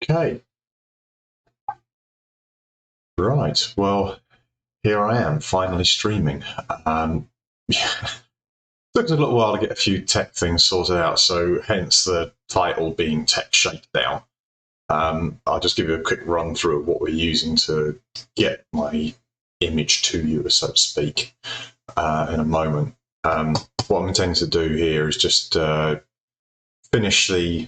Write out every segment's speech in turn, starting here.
Okay. Right. Well, here I am, finally streaming. Took a little while to get a few tech things sorted out, so hence the title being Tech Shakedown. I'll just give you a quick run through of what we're using to get my image to you, so to speak, in a moment. What I'm intending to do here is just finish the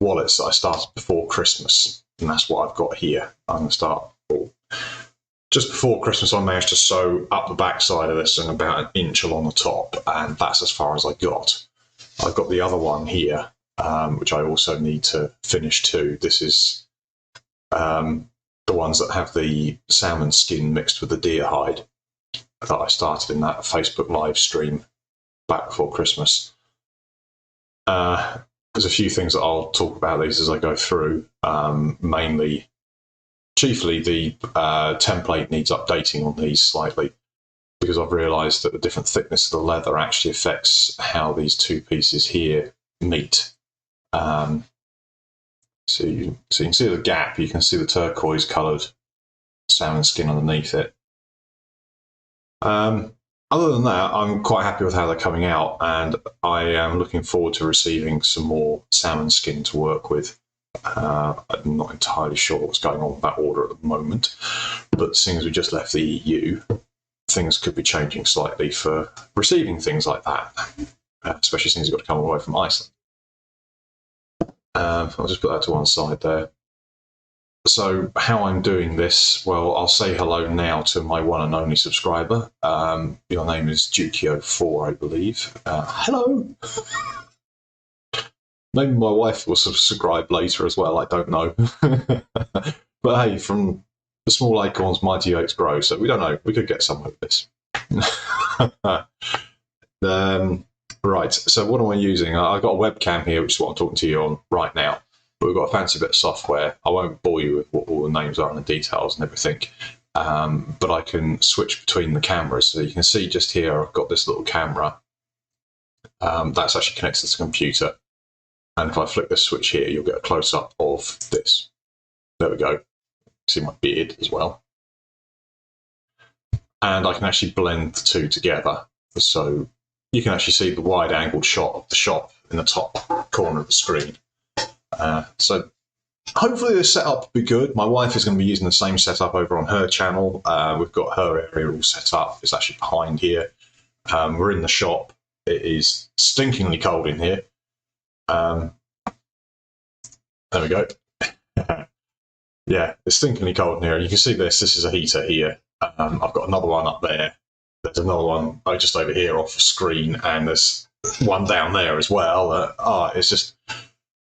wallets that I started before Christmas, and that's what I've got here. I'm going to start just before Christmas. I managed to sew up the backside of this and about an inch along the top, and that's as far as I got. I've got the other one here, which I also need to finish too. This is the ones that have the salmon skin mixed with the deer hide that I started in that Facebook live stream back before Christmas. There's a few things that I'll talk about these as I go through. Chiefly the template needs updating on these slightly, because I've realised that the different thickness of the leather actually affects how these two pieces here meet. So you can see the gap, you can see the turquoise coloured salmon skin underneath it. Other than that, I'm quite happy with how they're coming out, and I am looking forward to receiving some more salmon skin to work with. I'm not entirely sure what's going on with that order at the moment, but seeing as we just left the EU, things could be changing slightly for receiving things like that, especially since you've got to come away from Iceland. I'll just put that to one side there. So how I'm doing this, well, I'll say hello now to my one and only subscriber. Your name is Dukio4, I believe. Hello! Maybe my wife will subscribe later as well, I don't know. But hey, from the small acorns, mighty oaks grow, so we don't know. We could get somewhere with this. Right, so what am I using? I've got a webcam here, which is what I'm talking to you on right now. But we've got a fancy bit of software. I won't bore you with what all the names are and the details and everything. But I can switch between the cameras. So you can see just here, I've got this little camera. That's actually connected to the computer. And if I flick this switch here, you'll get a close-up of this. There we go. See my beard as well. And I can actually blend the two together. So you can actually see the wide-angled shot of the shop in the top corner of the screen. So hopefully this setup will be good. My wife is going to be using the same setup over on her channel. We've got her area all set up. It's actually behind here. We're in the shop. It is stinkingly cold in here. There we go. Yeah, it's stinkingly cold in here. You can see this. This is a heater here. I've got another one up there. There's another one just over here off the screen, and there's one down there as well.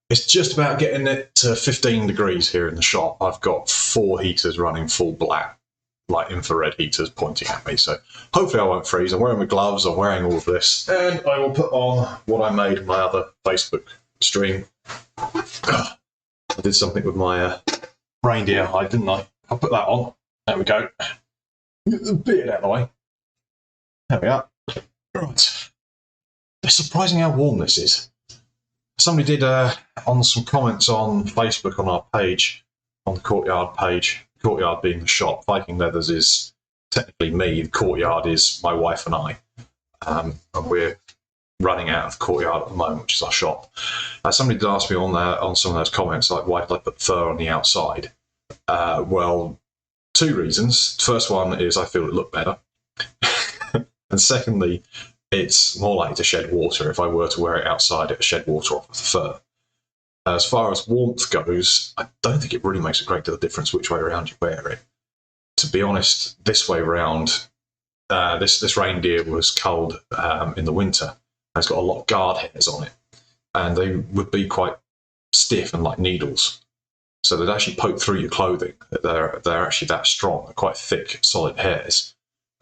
It's just about getting it to 15 degrees here in the shop. I've got 4 heaters running full black, like infrared heaters pointing at me. So hopefully I won't freeze. I'm wearing my gloves, I'm wearing all of this, and I will put on what I made in my other Facebook stream. I did something with my reindeer hide, didn't I? I'll put that on. There we go. Get the beard out of the way. There we are. Right. It's surprising how warm this is. Somebody did on some comments on Facebook on our page, on the Courtyard page, Courtyard being the shop. Viking Leathers is technically me, the Courtyard is my wife and I. And we're running out of Courtyard at the moment, which is our shop. Somebody did ask me on some of those comments, like, why did I put fur on the outside? Well, 2 reasons. First one is I feel it looked better. And secondly, it's more likely to shed water. If I were to wear it outside, it would shed water off of the fur. As far as warmth goes, I don't think it really makes a great deal of difference which way around you wear it. To be honest, this way around, this reindeer was culled in the winter. It's got a lot of guard hairs on it, and they would be quite stiff and like needles. So they'd actually poke through your clothing. They're actually that strong. They're quite thick, solid hairs.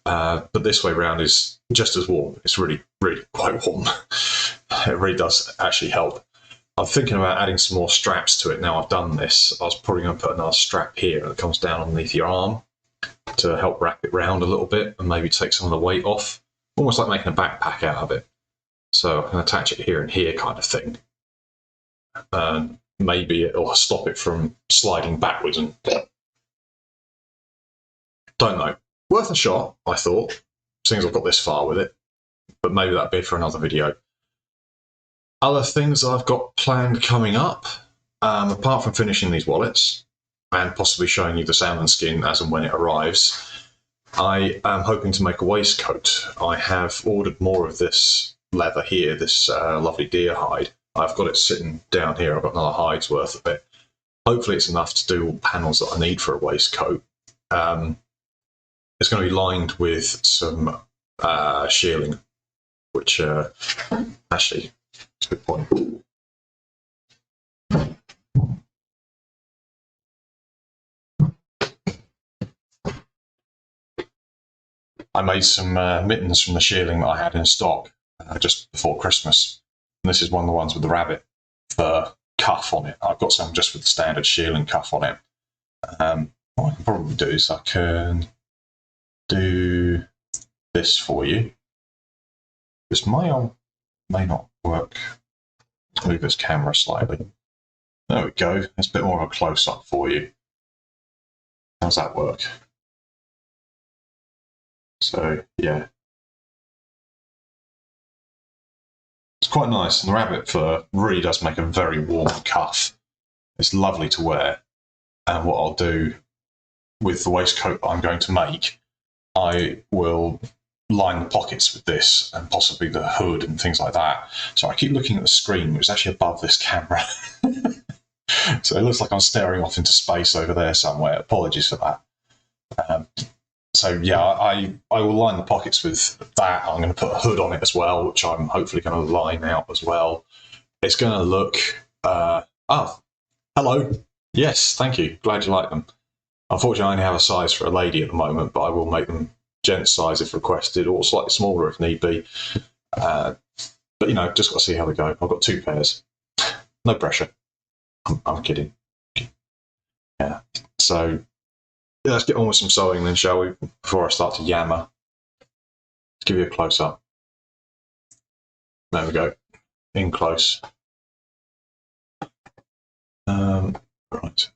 But this way around is just as warm. It's really, really quite warm. It really does actually help. I'm thinking about adding some more straps to it now I've done this. I was probably going to put another strap here that comes down underneath your arm to help wrap it round a little bit and maybe take some of the weight off. Almost like making a backpack out of it. So I can attach it here and here kind of thing. maybe it'll stop it from sliding backwards, and don't know. Worth a shot, I thought, seeing as I've got this far with it, but maybe that'd be for another video. Other things I've got planned coming up, apart from finishing these wallets and possibly showing you the salmon skin as and when it arrives, I am hoping to make a waistcoat. I have ordered more of this leather here, this lovely deer hide. I've got it sitting down here. I've got another hide's worth of it. Hopefully it's enough to do all the panels that I need for a waistcoat. It's going to be lined with some shearling, which actually, that's a good point. I made some mittens from the shearling that I had in stock just before Christmas. And this is one of the ones with the rabbit fur cuff on it. I've got some just with the standard shearling cuff on it. What I can probably do is I can do this for you. This may not work. Let's move this camera slightly. There we go. It's a bit more of a close-up for you. How's that work? So, yeah. It's quite nice, and the rabbit fur really does make a very warm cuff. It's lovely to wear. And what I'll do with the waistcoat I'm going to make, I will line the pockets with this and possibly the hood and things like that. So I keep looking at the screen, which is actually above this camera. So it looks like I'm staring off into space over there somewhere. Apologies for that. So yeah, I will line the pockets with that. I'm going to put a hood on it as well, which I'm hopefully going to line out as well. It's going to look... oh, hello. Yes, thank you. Glad you like them. Unfortunately, I only have a size for a lady at the moment, but I will make them gent size if requested, or slightly smaller if need be. But, you know, just got to see how they go. I've got 2 pairs. No pressure. I'm kidding. Yeah. So, yeah, let's get on with some sewing then, shall we? Before I start to yammer. Let's give you a close-up. There we go. In close. Right.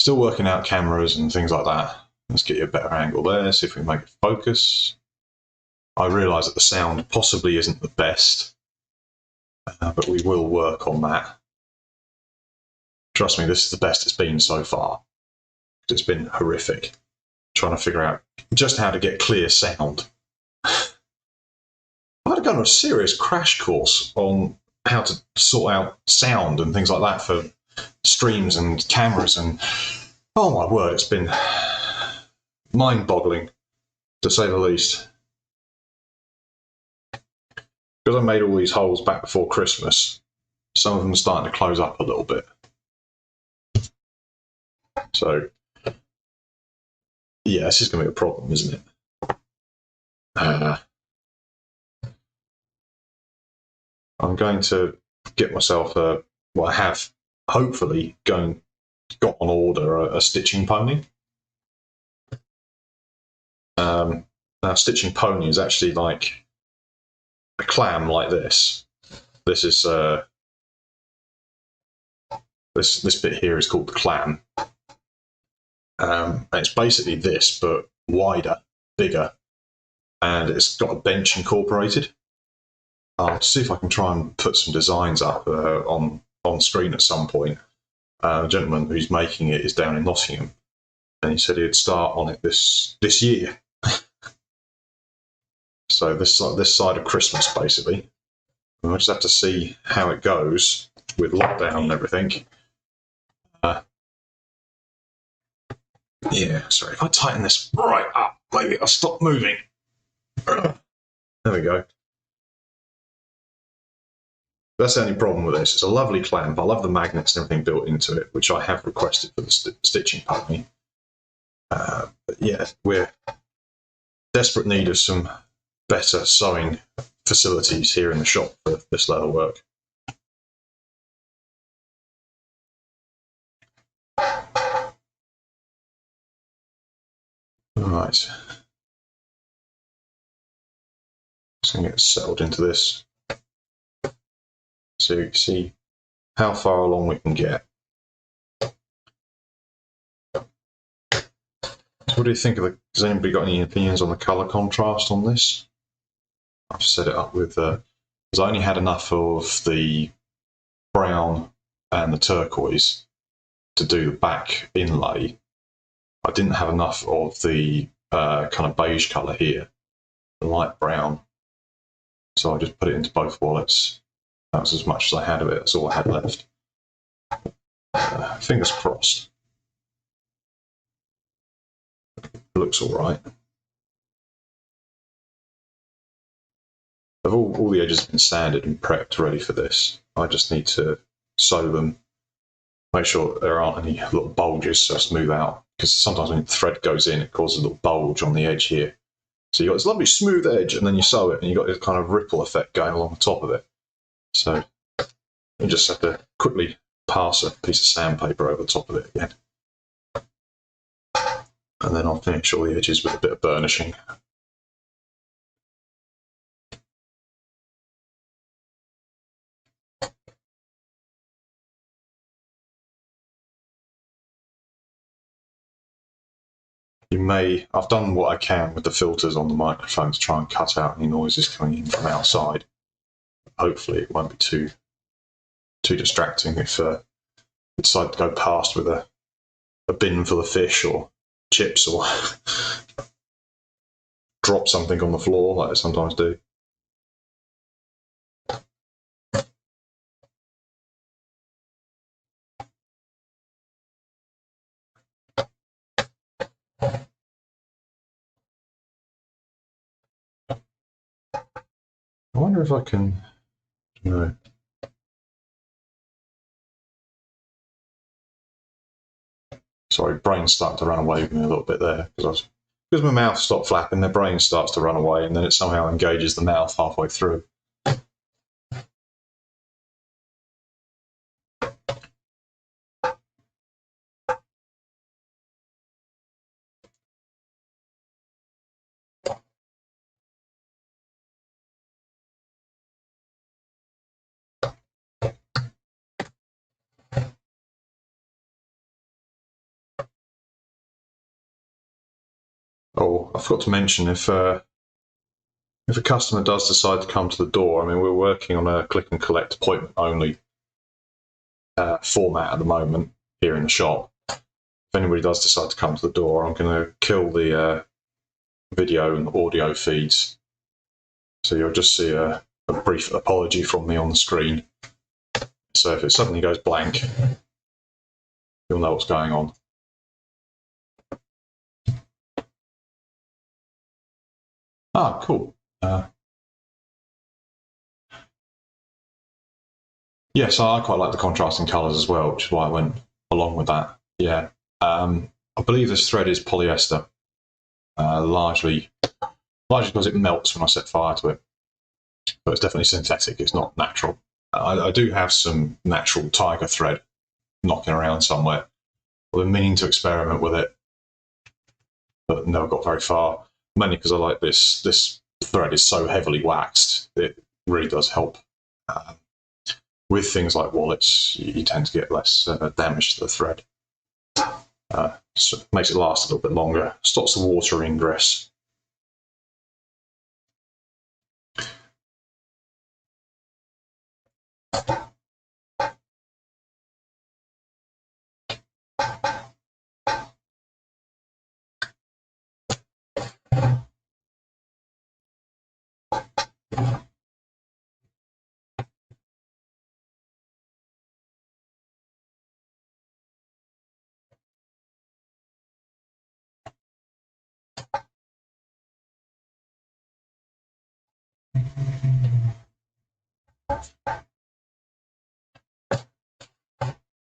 Still working out cameras and things like that. Let's get you a better angle there, see if we can make it focus. I realise that the sound possibly isn't the best, but we will work on that. Trust me, this is the best it's been so far. It's been horrific trying to figure out just how to get clear sound. I had to go on a serious crash course on how to sort out sound and things like that for streams and cameras, and oh my word, it's been mind-boggling, to say the least. Because I made all these holes back before Christmas, some of them are starting to close up a little bit. So, yeah, this is going to be a problem, isn't it? I'm going to get myself a, well, I have hopefully got on order a stitching pony. Now, stitching pony is actually like a clam like this. This is this bit here is called the clam. And it's basically this, but wider, bigger, and it's got a bench incorporated. I'll see if I can try and put some designs up on screen at some point. The gentleman who's making it is down in Nottingham, and he said he'd start on it this year. So this side of Christmas, basically. And we'll just have to see how it goes with lockdown and everything. Yeah, sorry, if I tighten this right up, maybe I'll stop moving. There we go. That's the only problem with this. It's a lovely clamp. I love the magnets and everything built into it, which I have requested for the stitching pony. But yeah, we're desperate need of some better sewing facilities here in the shop for this leather work. Right. Just going to get settled into this so you can see how far along we can get. What do you think of the? Has anybody got any opinions on the colour contrast on this? I've set it up with because I only had enough of the brown and the turquoise to do the back inlay. I didn't have enough of the kind of beige colour here, the light brown. So I just put it into both wallets. That was as much as I had of it. That's all I had left. Fingers crossed. It looks all right. All the edges have been sanded and prepped ready for this. I just need to sew them, make sure there aren't any little bulges so smooth out. Because sometimes when the thread goes in, it causes a little bulge on the edge here. So you've got this lovely smooth edge, and then you sew it, and you've got this kind of ripple effect going along the top of it. So you just have to quickly pass a piece of sandpaper over the top of it again. And then I'll finish all the edges with a bit of burnishing. I've done what I can with the filters on the microphone to try and cut out any noises coming in from outside. Hopefully it won't be too distracting if we decide to go past with a bin full of fish or chips or drop something on the floor like I sometimes do. I wonder if I can, no. Sorry, brain's starting to run away with me a little bit there because my mouth stopped flapping, the brain starts to run away, and then it somehow engages the mouth halfway through. Oh, I forgot to mention, if a customer does decide to come to the door, I mean, we're working on a click and collect appointment only format at the moment here in the shop. If anybody does decide to come to the door, I'm going to kill the video and audio feeds. So you'll just see a brief apology from me on the screen. So if it suddenly goes blank, you'll know what's going on. Ah, cool. Yes, I quite like the contrasting colours as well, which is why I went along with that. Yeah. I believe this thread is polyester, largely because it melts when I set fire to it. But it's definitely synthetic, it's not natural. I do have some natural tiger thread knocking around somewhere. I've been meaning to experiment with it, but never got very far. Mainly because I like this thread is so heavily waxed, it really does help. With things like wallets, you tend to get less damage to the thread. So it makes it last a little bit longer, stops the water ingress.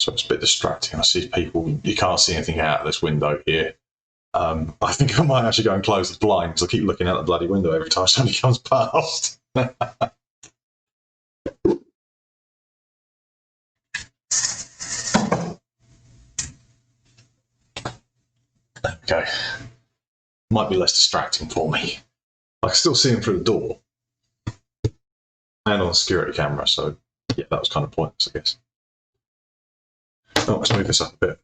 So it's a bit distracting. I see people, you can't see anything out of this window here. I think I might actually go and close the blind because I keep looking out the bloody window every time somebody comes past. Okay. Might be less distracting for me. I can still see him through the door and on the security camera, so yeah, that was kind of pointless, I guess. Oh, let's move this up a bit.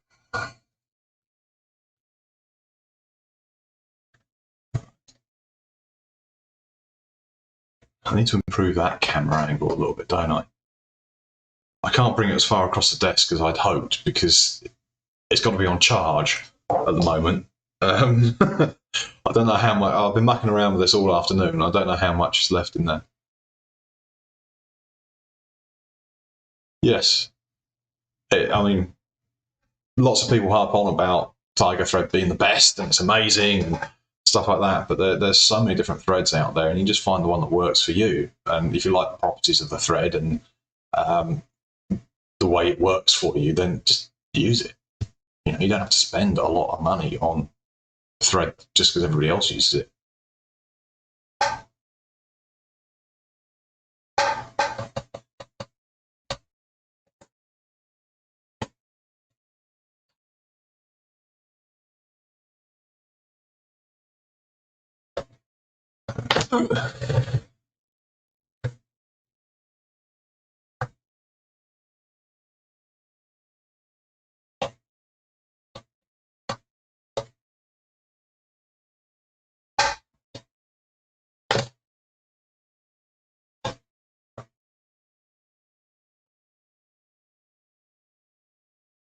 I need to improve that camera angle a little bit, don't I? I can't bring it as far across the desk as I'd hoped because it's got to be on charge at the moment. I don't know how much. I've been mucking around with this all afternoon. I don't know how much is left in there. Yes. I mean, lots of people harp on about Tiger thread being the best and it's amazing and stuff like that, but there's so many different threads out there, and you just find the one that works for you. And if you like the properties of the thread and the way it works for you, then just use it. You know, you don't have to spend a lot of money on thread just because everybody else uses it.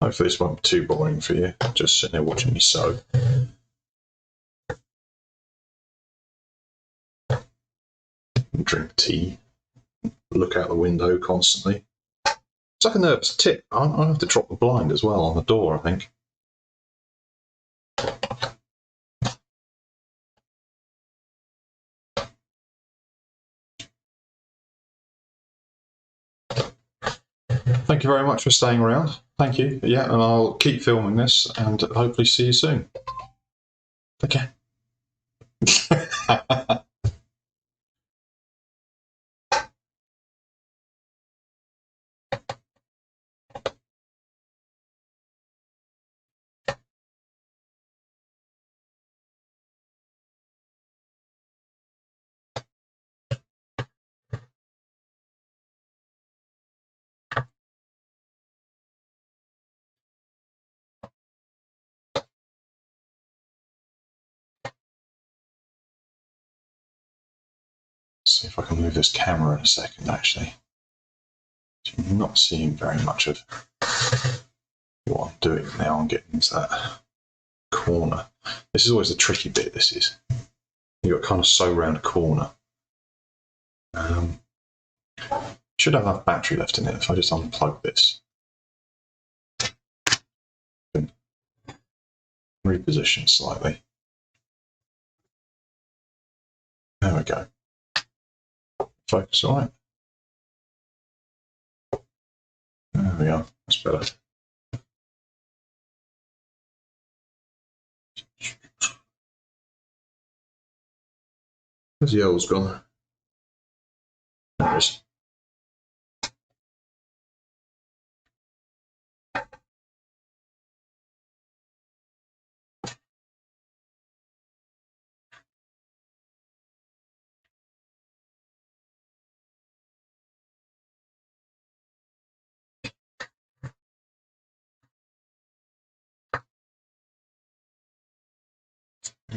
Hopefully this won't be too boring for you, just sitting there watching me sew. Drink tea, look out the window constantly. It's like a nervous tick. I'll have to drop the blind as well on the door, I think. Thank you very much for staying around. Thank you. Yeah, and I'll keep filming this and hopefully see you soon. Take care. See if I can move this camera in a second, actually. I'm not seeing very much of what I'm doing now. I'm getting into that corner. This is always the tricky bit, this is. You've got to kind of sew around a corner. Should have enough battery left in it if I just unplug this. Reposition slightly. There we go. Focus, all right. There we are. That's better. Where's the L's gone? There it is.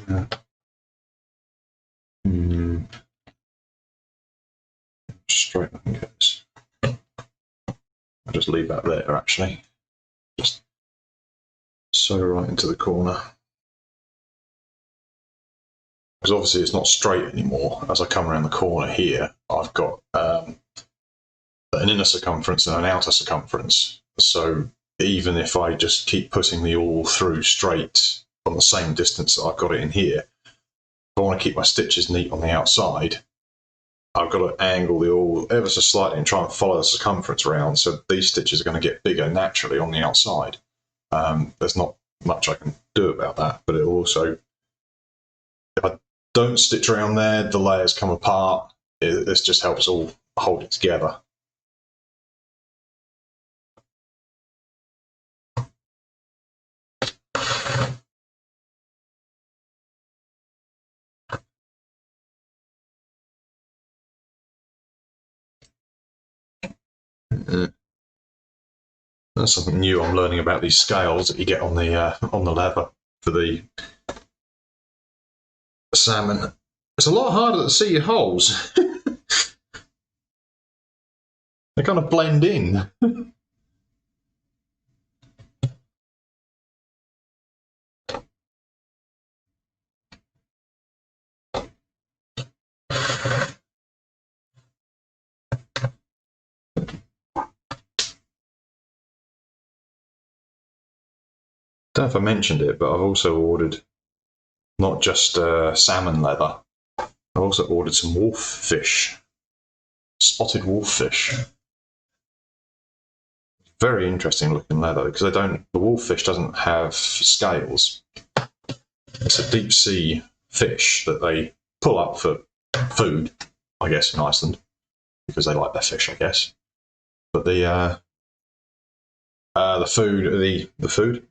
Yeah. Straight I can get this. I'll just leave that there actually. Just sew right into the corner. Because obviously it's not straight anymore. As I come around the corner here, I've got an inner circumference and an outer circumference. So even if I just keep putting the awl through straight on the same distance that I've got it in here, if I want to keep my stitches neat on the outside, I've got to angle the awl ever so slightly and try and follow the circumference around, so these stitches are going to get bigger naturally on the outside. There's not much I can do about that, but it'll also, if I don't stitch around there, the layers come apart. This just helps all hold it together. That's something new I'm learning about these scales that you get on the leather for the salmon. It's a lot harder to see your holes. They kind of blend in. Don't know if I mentioned it, but I've also ordered not just salmon leather. I've also ordered some wolf fish, spotted wolf fish. Very interesting looking leather because the wolffish doesn't have scales. It's a deep sea fish that they pull up for food, I guess, in Iceland because they like their fish, I guess. But the food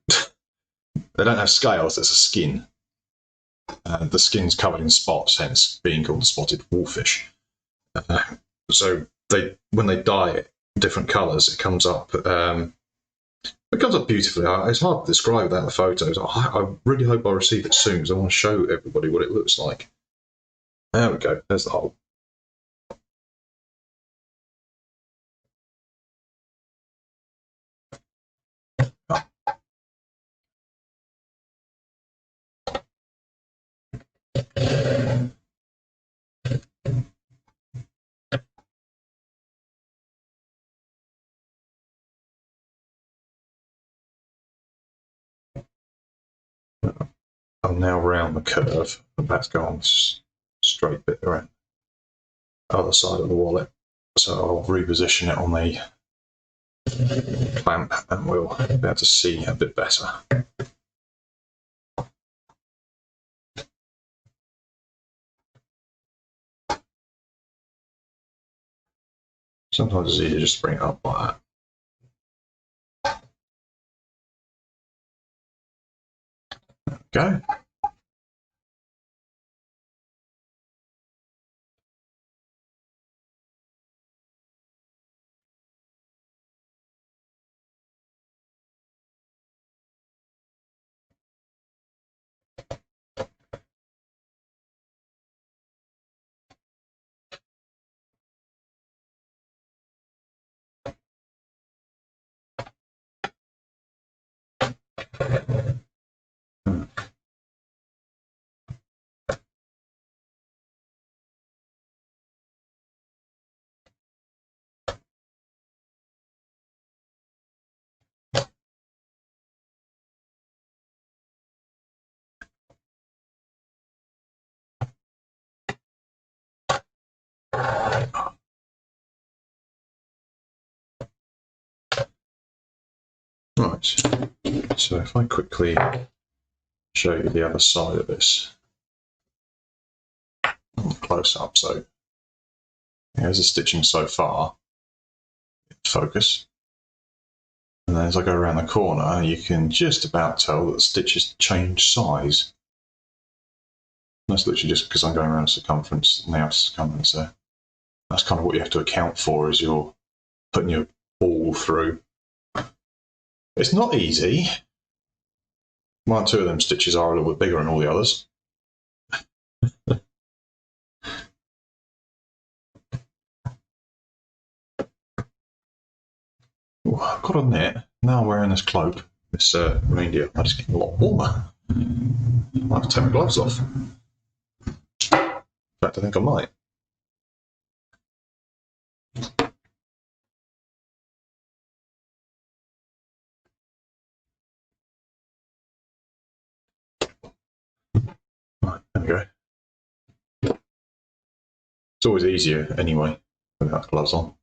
they don't have scales. It's a skin. The skin's covered in spots, hence being called the spotted wolffish. So when they dye it different colours, it comes up. It comes up beautifully. It's hard to describe without the photos. I really hope I receive it soon because I want to show everybody what it looks like. There we go. There's the hole. I'm now round the curve. That's gone straight bit around the other side of the wallet. So I'll reposition it on the clamp and we'll be able to see a bit better. Sometimes it's easier just to bring it up like that. There we go. Right, so if I quickly show you the other side of this close up. So here's the stitching so far. Focus. And then as I go around the corner, you can just about tell that the stitches change size. That's literally just because I'm going around the circumference and the outer circumference there. That's kind of what you have to account for as you're putting your ball through. It's not easy. One or two of them stitches are a little bit bigger than all the others. Ooh, I've got to admit, now I'm wearing this cloak, this reindeer, I'm just getting a lot warmer. I might have to take my gloves off. In fact, I think I might. Right, there we go. It's always easier anyway without gloves on.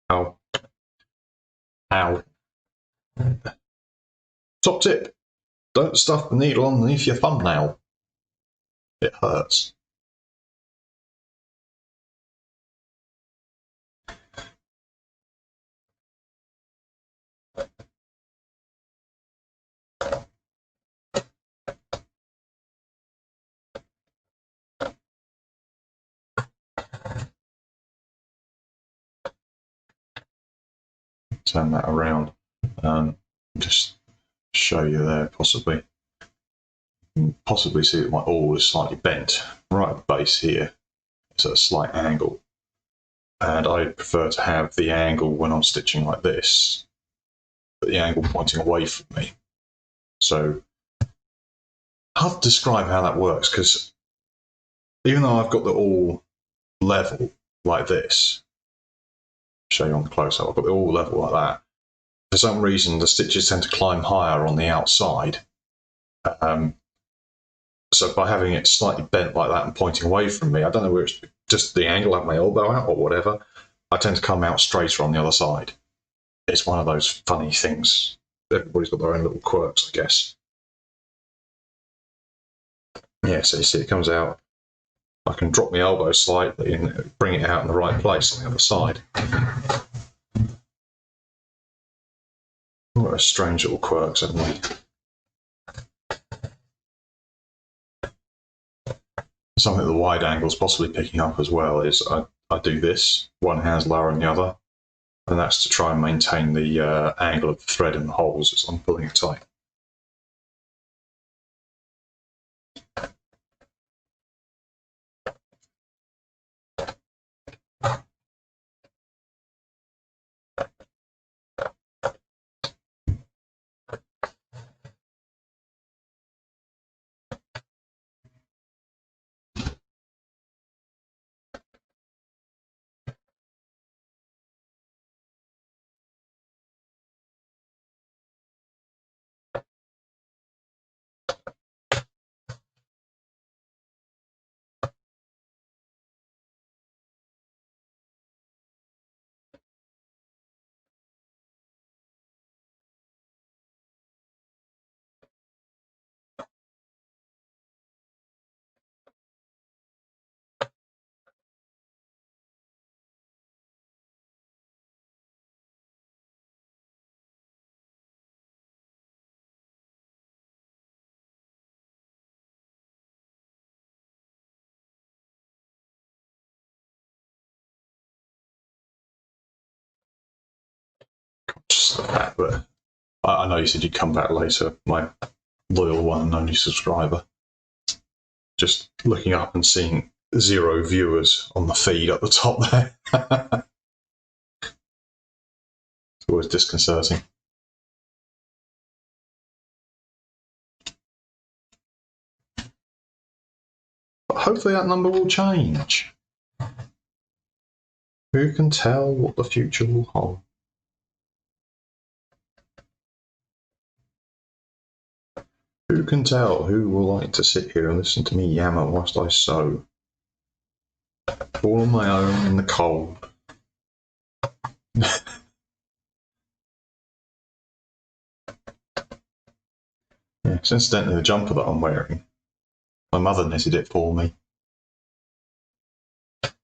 Ow. Ow. Top tip, don't stuff the needle underneath your thumbnail. It hurts. turn that around. Just show you there, possibly. You can possibly see that my awl is slightly bent right at the base here. It's at a slight angle. And I prefer to have the angle when I'm stitching like this, but the angle pointing away from me. So I'll have to describe how that works, because even though I've got the awl level like this, show you on the close-up, I've got the awl level like that, for some reason the stitches tend to climb higher on the outside. So by having it slightly bent like that and pointing away from me, I don't know whether it's just the angle I have my elbow out or whatever, I tend to come out straighter on the other side. It's one of those funny things. Everybody's got their own little quirks, I guess. Yeah, so you see it comes out. I can drop my elbow slightly and bring it out in the right place on the other side. What a strange little quirks, haven't we? Something that the wide angle's possibly picking up as well is I do this, one hand's lower than the other, and that's to try and maintain the angle of the thread in the holes as I'm pulling it tight. Just the fact that I know you said you'd come back later, my loyal one and only subscriber. Just looking up and seeing 0 viewers on the feed at the top there. It's always disconcerting. But hopefully that number will change. Who can tell what the future will hold? Who can tell who will like to sit here and listen to me yammer whilst I sew? All on my own in the cold. Yeah, it's incidentally the jumper that I'm wearing. My mother knitted it for me.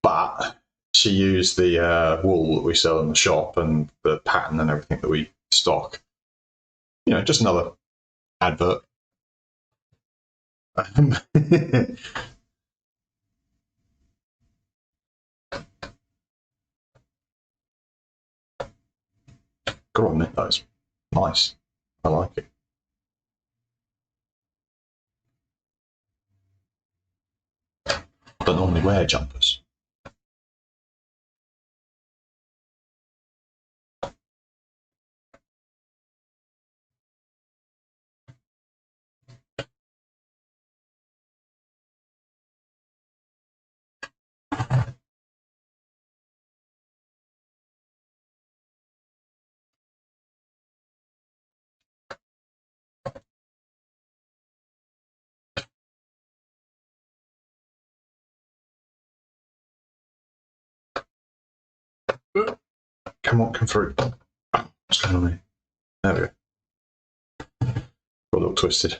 But she used the wool that we sell in the shop and the pattern and everything that we stock. You know, just another advert. Gotta admit, though, it's nice. I like it. I don't normally wear jumpers. Come on, come through. What's going on here? There we go. Got a little twisted.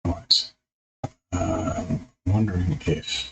Right. I'm wondering if...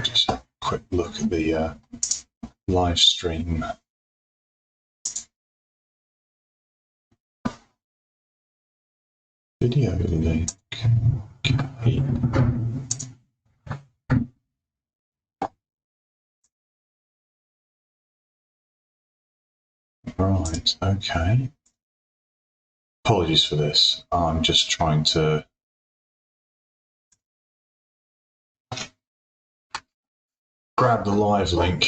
Just a quick look at the live stream. Video link. Okay. Right, okay. Apologies for this. I'm just trying to grab the live link.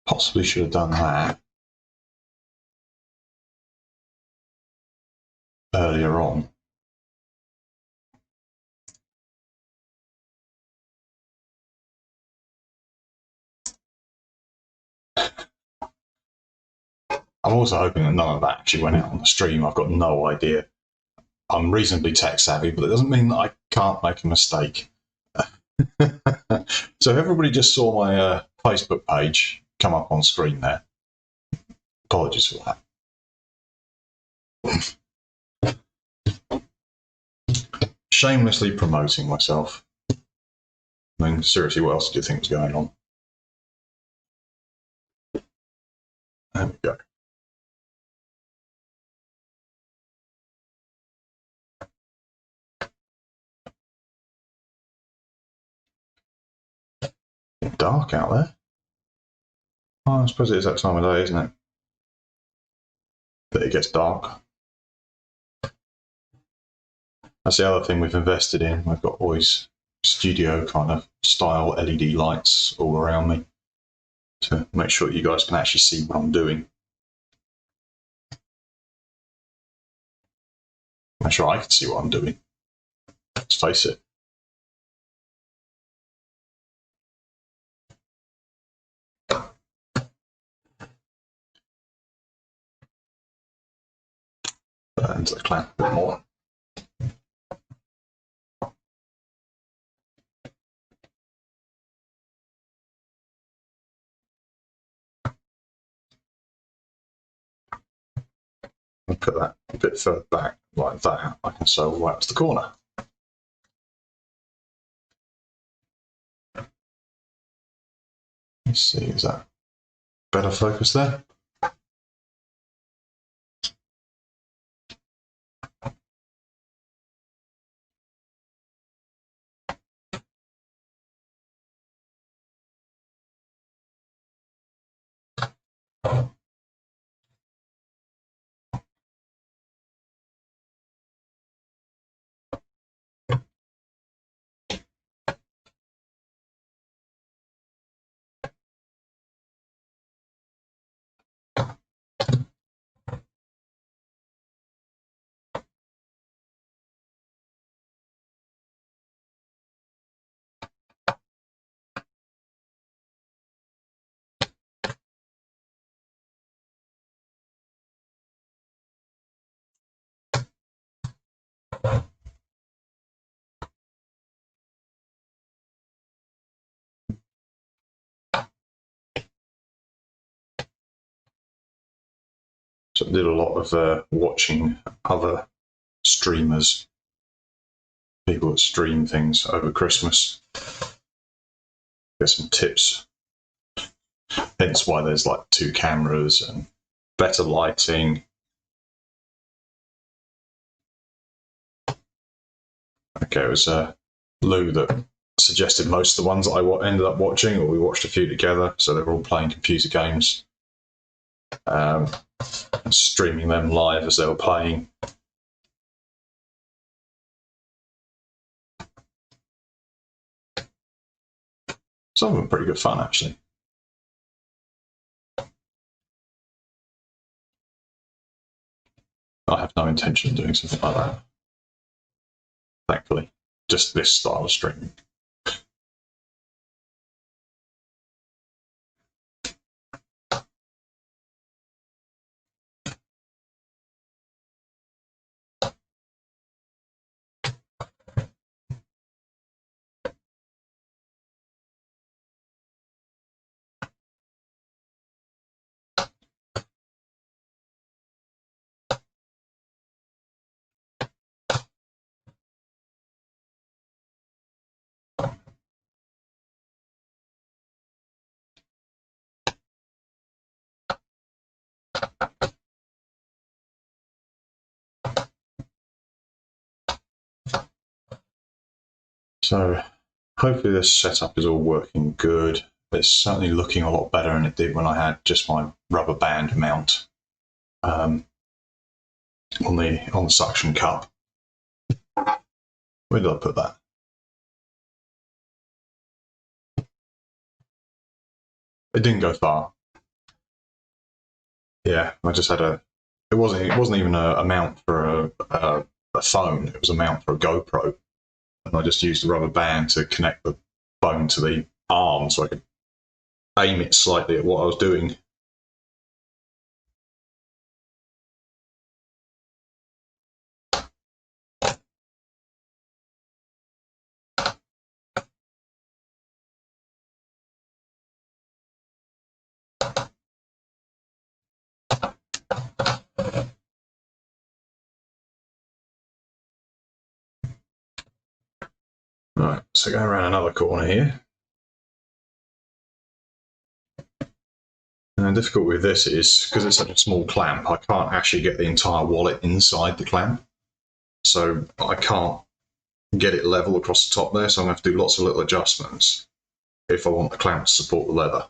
Possibly should have done that earlier on. I'm also hoping that none of that actually went out on the stream. I've got no idea. I'm reasonably tech savvy, but it doesn't mean that I can't make a mistake. So everybody just saw my Facebook page come up on screen there. Apologies for that. Shamelessly promoting myself. I mean, seriously, what else do you think was going on? There we go. It's dark out there. Oh, I suppose it is that time of day, isn't it? That it gets dark. That's the other thing we've invested in. We've got always studio kind of style LED lights all around me to make sure that you guys can actually see what I'm doing. Make sure I can see what I'm doing. Let's face it. Into the clamp a bit more. I'll put that a bit further back like that. I can sew right up to the corner. Let's see, is that better focus there? So I did a lot of watching other streamers, people that stream things over Christmas. Get some tips. Hence why there's like 2 cameras and better lighting. Okay, it was Lou that suggested most of the ones that I ended up watching, or we watched a few together. So they were all playing computer games, streaming them live as they were playing. Some of them pretty good fun, actually. I have no intention of doing something like that. Thankfully, just this style of string. So hopefully this setup is all working good. It's certainly looking a lot better than it did when I had just my rubber band mount on the suction cup. Where did I put that? It didn't go far. Yeah, I just had a. It wasn't even a mount for a phone. It was a mount for a GoPro, and I just used the rubber band to connect the phone to the arm so I could aim it slightly at what I was doing. Right, so go around another corner here. And the difficulty with this is, because it's such a small clamp, I can't actually get the entire wallet inside the clamp. So I can't get it level across the top there, so I'm going to have to do lots of little adjustments if I want the clamp to support the leather.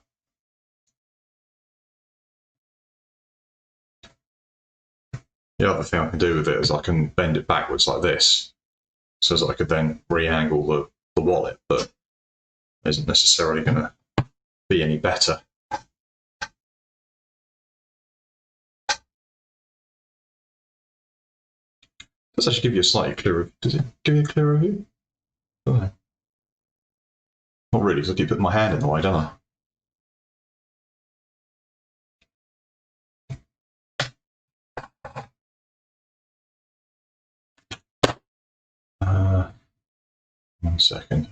The other thing I can do with it is I can bend it backwards like this, so that I could then re-angle the wallet, but isn't necessarily going to be any better. Does actually give you a slightly clearer. Does it give you a clearer view? Oh. Not really, because I keep putting my hand in the way, don't I? One second.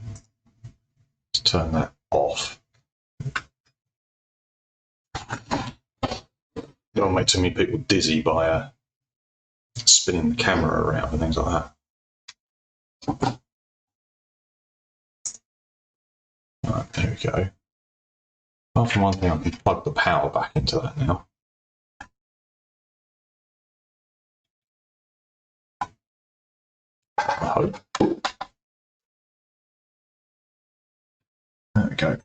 Let's turn that off. It'll make too many people dizzy by spinning the camera around and things like that. Right, there we go. Apart from one thing, I can plug the power back into that now. I hope. There we go.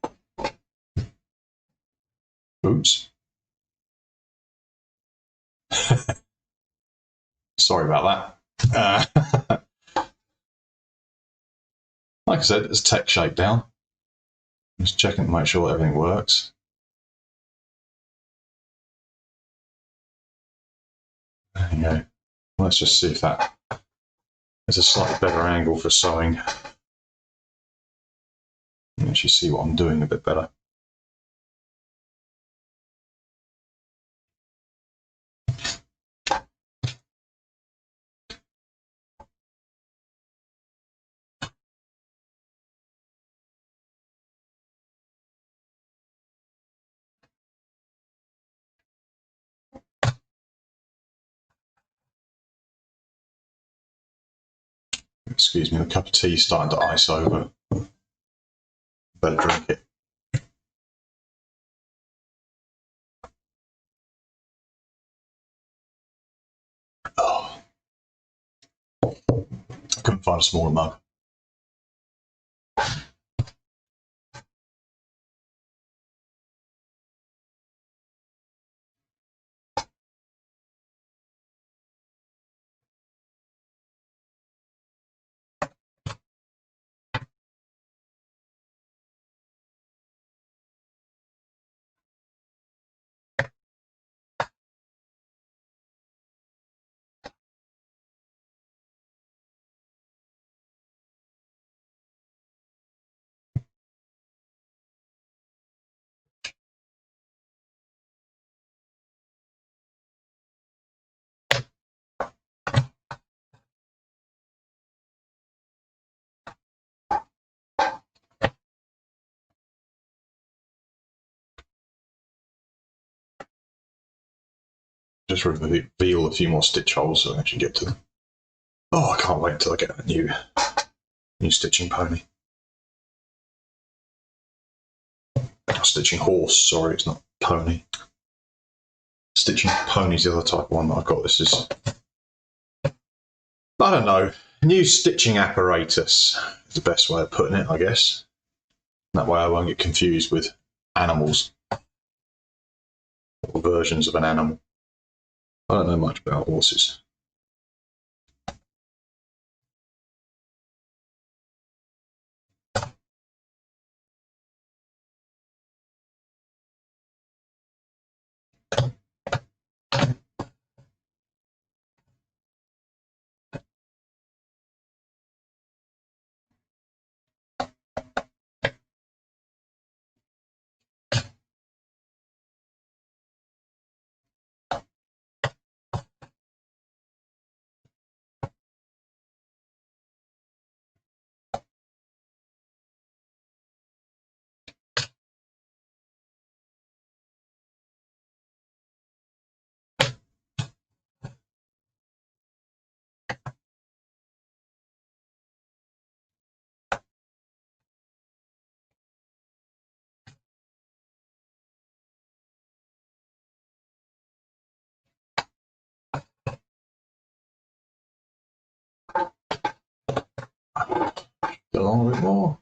Oops. Sorry about that. Like I said, it's tech shakedown. Just checking to make sure everything works. There you go. Let's just see if that is a slightly better angle for sewing. You can actually see what I'm doing a bit better. Excuse me, the cup of tea is starting to ice over. Better drink it. Oh. I couldn't find a smaller mug. just reveal a few more stitch holes so I actually get to them. Oh, I can't wait until I get a new stitching pony. Stitching horse, sorry, it's not pony. Stitching pony's the other type of one that I've got. This is, I don't know, new stitching apparatus is the best way of putting it, I guess. That way I won't get confused with animals or versions of an animal. I don't know much about horses. Get along a bit more.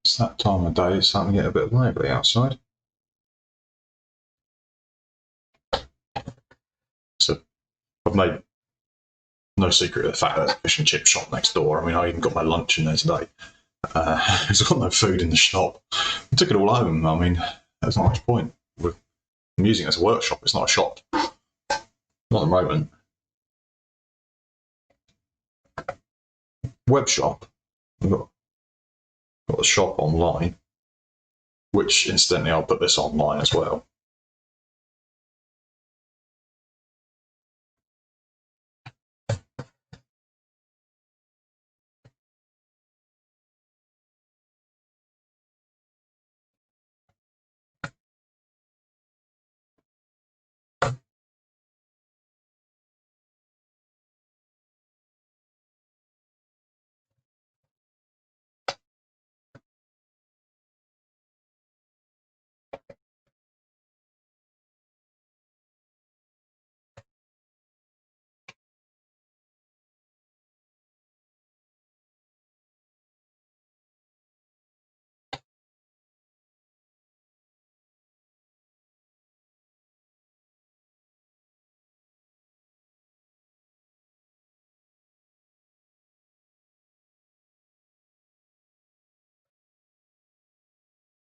It's that time of day, it's starting to get a bit lively outside. So I've made no secret of the fact that there's a fish and chip shop next door. I mean, I even got my lunch in there today. There's got no food in the shop. I took it all home. I mean, there's not much point. I'm using it as a workshop. It's not a shop. Not at the moment. Web shop. I've got the shop online, which incidentally I'll put this online as well.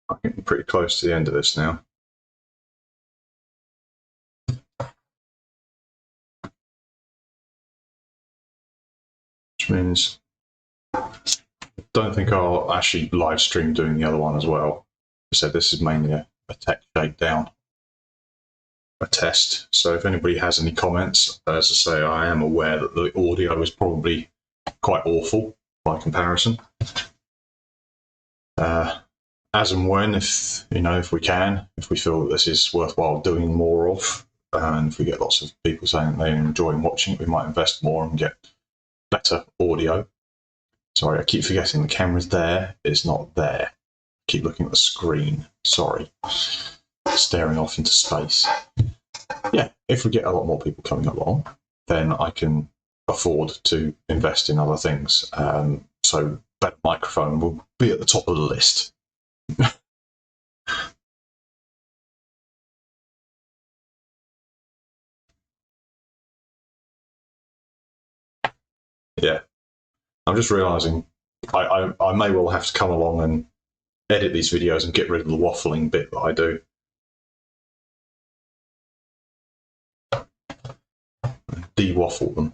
I think we're pretty close to the end of this now. Which means I don't think I'll actually live stream doing the other one as well. I said this is mainly a tech shakedown, a test. So if anybody has any comments, as I say, I am aware that the audio is probably quite awful by comparison. As and when, if we can, if we feel that this is worthwhile doing more of, and if we get lots of people saying they're enjoying watching it, we might invest more and get better audio. Sorry, I keep forgetting the camera's there. It's not there. I keep looking at the screen. Sorry. Staring off into space. Yeah, if we get a lot more people coming along, then I can afford to invest in other things. So better microphone will be at the top of the list. Yeah. I'm just realising I may well have to come along and edit these videos and get rid of the waffling bit that I do. De-waffle them.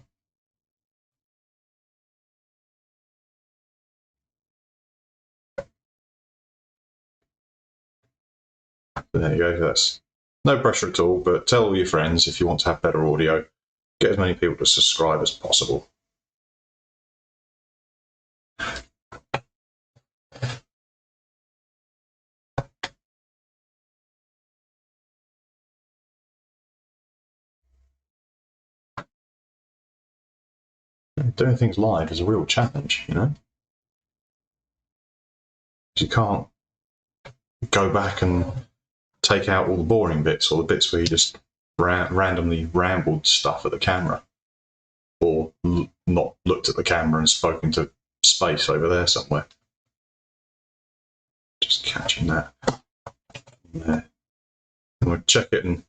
So there you go. That's no pressure at all, but tell all your friends if you want to have better audio. Get as many people to subscribe as possible. Doing things live is a real challenge, you know? You can't go back and take out all the boring bits or the bits where you just randomly rambled stuff at the camera or not looked at the camera and spoken to space over there somewhere. Just catching that there. And we'll check it and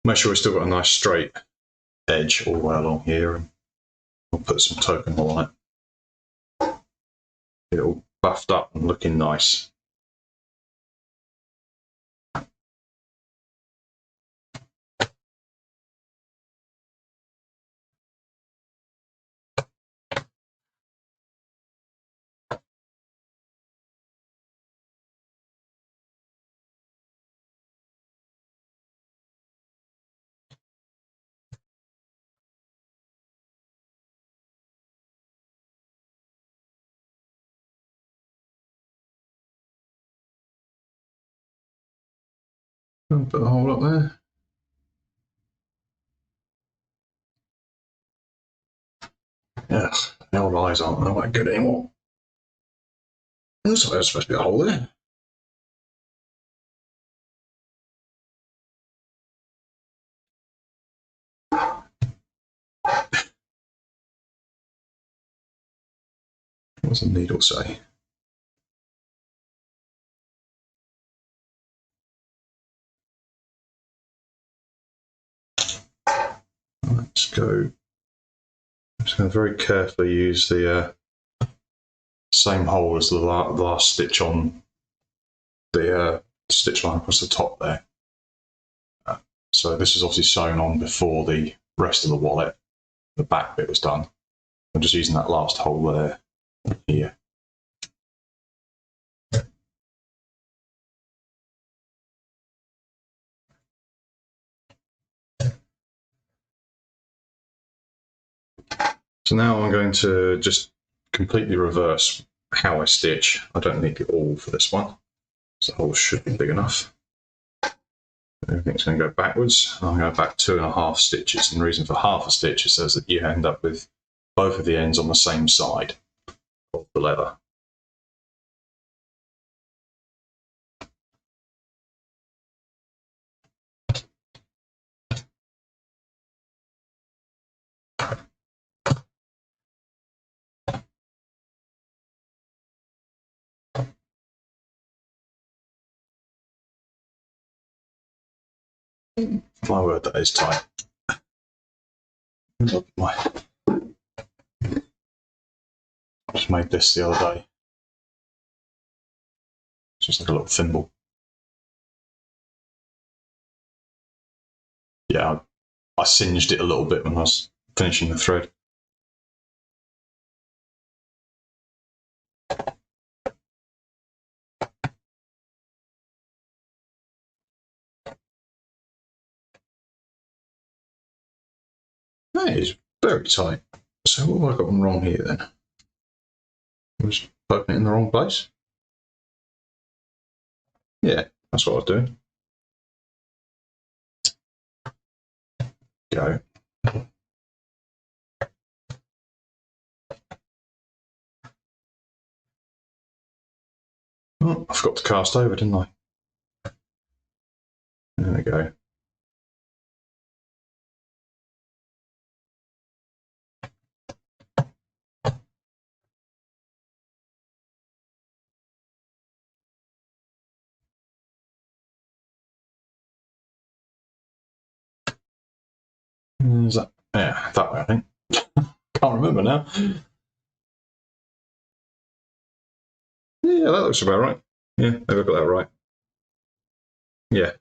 make sure we've still got a nice straight edge all the way along here, and we'll put some token wool on it. Get it all buffed up and looking nice. I'll put a hole up there. Yeah, the old eyes aren't that good anymore. Also, there's supposed to be a hole there. What does the needle say? Let's go. I'm just going to very carefully use the same hole as the last stitch on the stitch line across the top there. So this is obviously sewn on before the rest of the wallet. The back bit was done. I'm just using that last hole there, here. So now I'm going to just completely reverse how I stitch. I don't need it all for this one. So the hole should be big enough. Everything's going to go backwards. I'm going back 2.5 stitches. And the reason for half a stitch is so that you end up with both of the ends on the same side of the leather. My word, that is tight. I just made this the other day. It's just like a little thimble. Yeah, I singed it a little bit when I was finishing the thread. That is very tight. So what have I got wrong here then? I was poking it in the wrong place. Yeah, that's what I was doing. Go. Oh, I forgot to cast over, didn't I? There we go. Is that? Yeah, that way I think. Can't remember now. Yeah, that looks about right. Yeah, maybe I got that right. Yeah.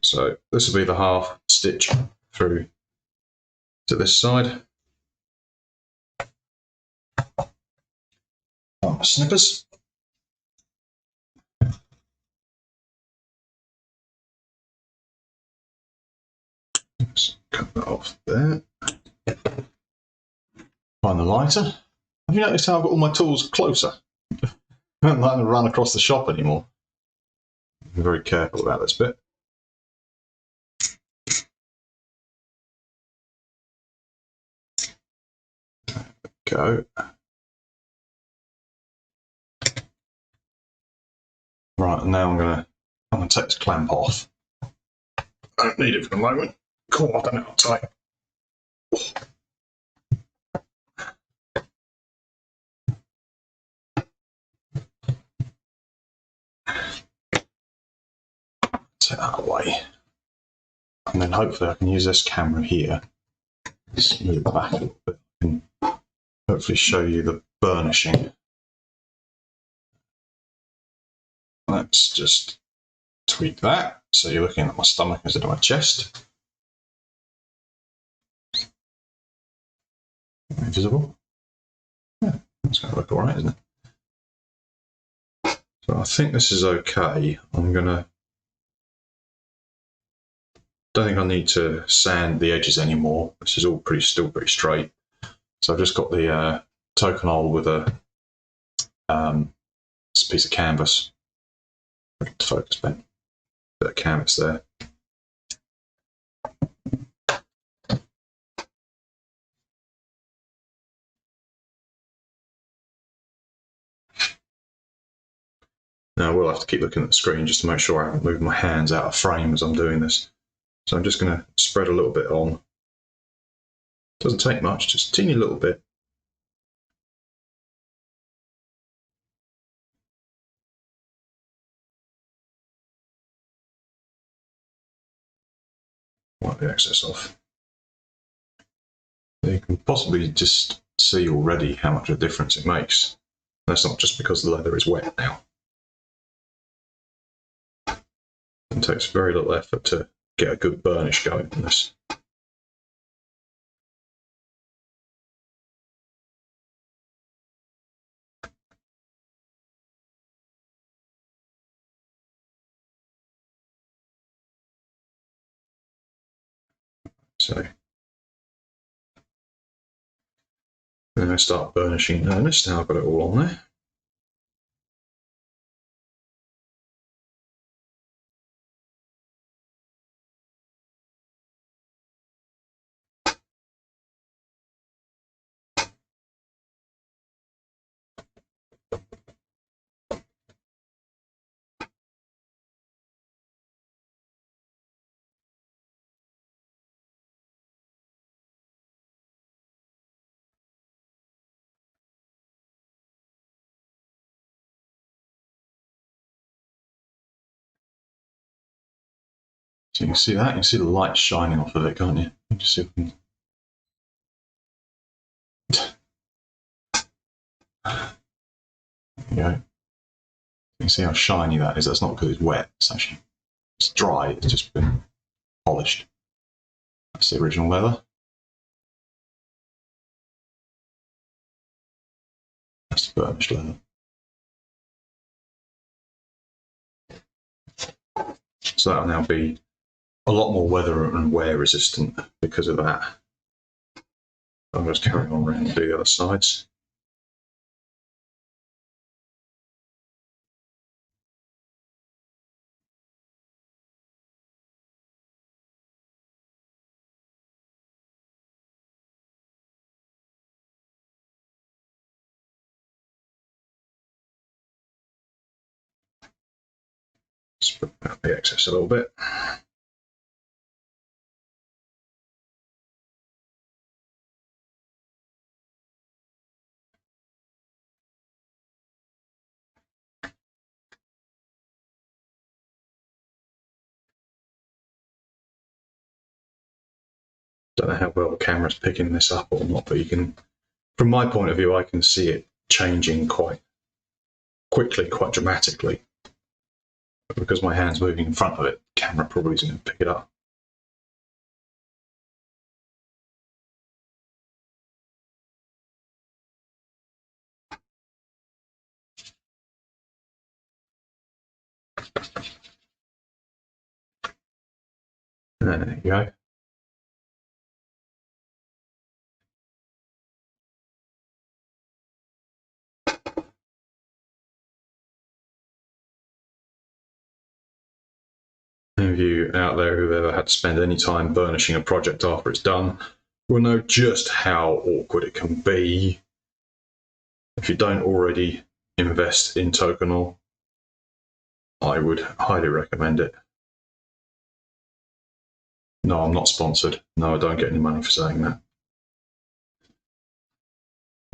So this will be the half stitch through to this side. Snippers. Let's cut that off there. Find the lighter. Have you noticed how I've got all my tools closer? I don't like to run across the shop anymore. I'm very careful about this bit. Go. Right, and now I'm gonna take this clamp off. I don't need it for the moment. Cool, I don't know how tight. Take that away. And then hopefully I can use this camera here. Just move it back a little bit and hopefully show you the burnishing. Let's just tweak that so you're looking at my stomach instead of my chest. Visible? Yeah, that's going to look alright, isn't it? So I think this is okay. Don't think I need to sand the edges anymore. This is all still pretty straight. So I've just got the token hole with a piece of canvas. Focus pen. Bit of canvas there. Now I will have to keep looking at the screen just to make sure I haven't moved my hands out of frame as I'm doing this. So I'm just going to spread a little bit on. Doesn't take much, just a teeny little bit. Wipe the excess off. You can possibly just see already how much of a difference it makes. That's not just because the leather is wet now. It takes very little effort to get a good burnish going on this. So then I start burnishing in earnest. Now I've got it all on there. So you can see that, you can see the light shining off of it, can't you? You can see if we There you go. You can see how shiny that is. That's not because it's wet, it's dry, it's just been polished. That's the original leather. That's the burnished leather. So that'll now be a lot more weather and wear resistant because of that. I'm just carrying on around and do the other sides. Spread out the excess a little bit. Don't know how well the camera's picking this up or not, but you can, from my point of view, I can see it changing quite quickly, quite dramatically. But because my hand's moving in front of it, the camera probably isn't going to pick it up. There you go. Any of you out there who've ever had to spend any time burnishing a project after it's done will know just how awkward it can be. If you don't already invest in Tokenol, I would highly recommend it. No, I'm not sponsored. No, I don't get any money for saying that.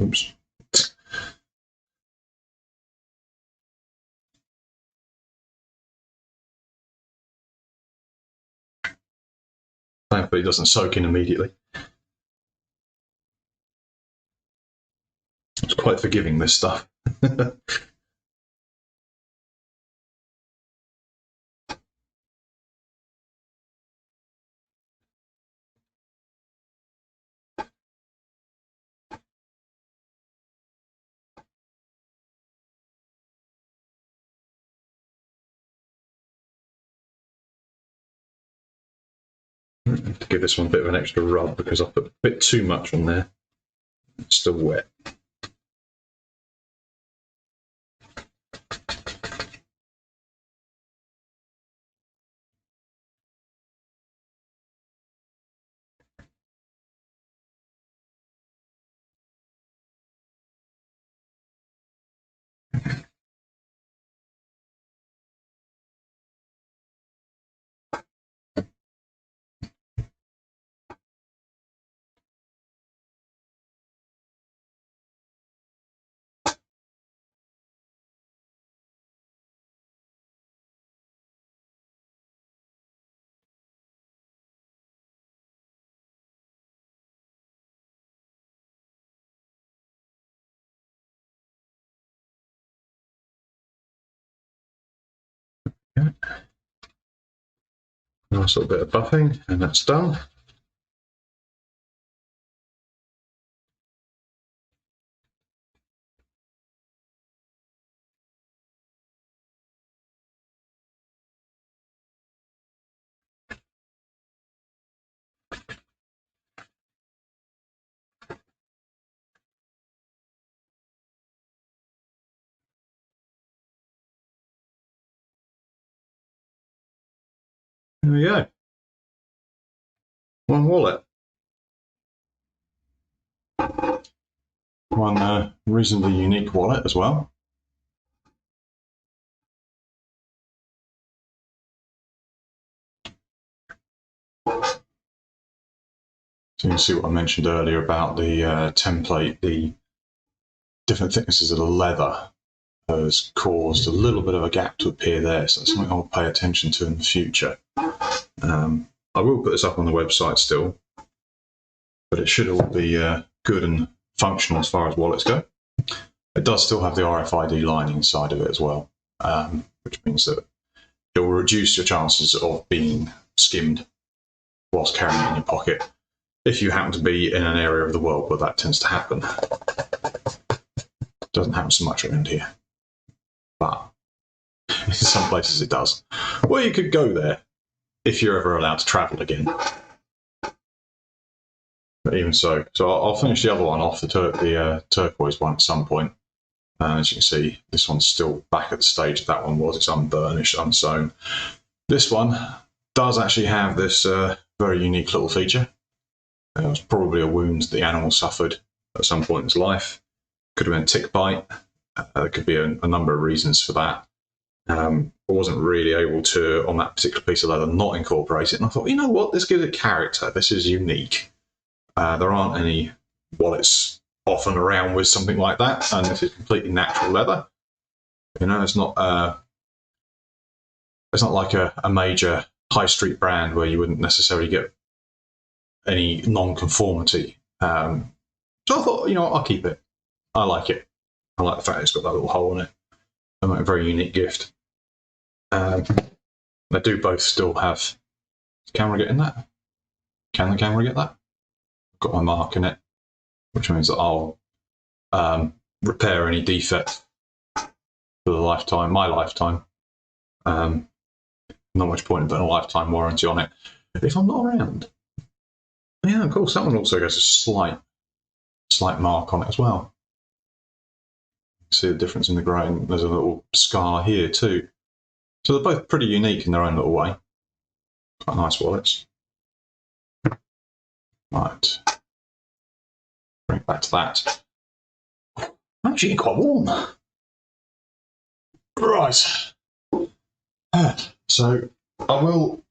Oops. Thankfully, it doesn't soak in immediately. It's quite forgiving, this stuff. I have to give this one a bit of an extra rub because I put a bit too much on there. It's still wet. Yeah. Nice little bit of buffing, and that's done. There we go. One wallet. One reasonably unique wallet as well. So you can see what I mentioned earlier about the template, the different thicknesses of the leather has caused a little bit of a gap to appear there. So that's something I'll pay attention to in the future. I will put this up on the website still, but it should all be good and functional as far as wallets go. It does still have the RFID line inside of it as well, which means that it will reduce your chances of being skimmed whilst carrying it in your pocket if you happen to be in an area of the world where that tends to happen. It doesn't happen so much around here, but in some places it does. Well, you could go there if you're ever allowed to travel again. But even so, I'll finish the other one off, the turquoise one at some point. And as you can see, this one's still back at the stage that one was. It's unburnished, unsewn. This one does actually have this very unique little feature. It was probably a wound the animal suffered at some point in its life. Could have been a tick bite. There could be a number of reasons for that. I wasn't really able to, on that particular piece of leather, not incorporate it. And I thought, you know what, this gives it character. This is unique. There aren't any wallets often around with something like that, and this is completely natural leather. You know, it's not like a major high street brand where you wouldn't necessarily get any non-conformity. So I thought, you know what, I'll keep it. I like it. I like the fact it's got that little hole in it. A very unique gift. They do both still have. Is the camera getting that? Can the camera get that? I've got my mark in it, which means that I'll repair any defect for the lifetime, my lifetime. Not much point in putting a lifetime warranty on it if I'm not around. Yeah, of course, that one also gets a slight mark on it as well. See the difference in the grain. There's a little scar here too. So they're both pretty unique in their own little way. Quite nice wallets. Right. Bring it back to that. I'm actually quite warm. Right. So I will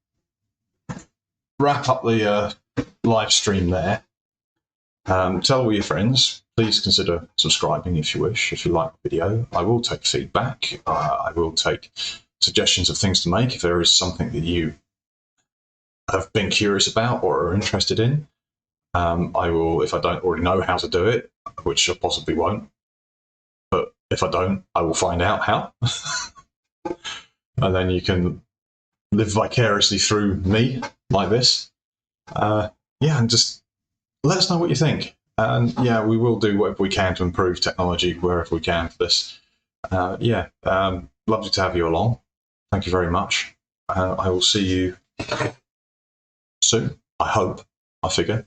wrap up the live stream there. Tell all your friends. Please consider subscribing if you wish, if you like the video. I will take feedback. I will take suggestions of things to make if there is something that you have been curious about or are interested in. I will, if I don't already know how to do it, which I possibly won't, but if I don't, I will find out how. And then you can live vicariously through me like this. Yeah, and just let us know what you think. And yeah, we will do whatever we can to improve technology wherever we can for this. Yeah, lovely to have you along. Thank you very much. I will see you soon, I hope, I figure.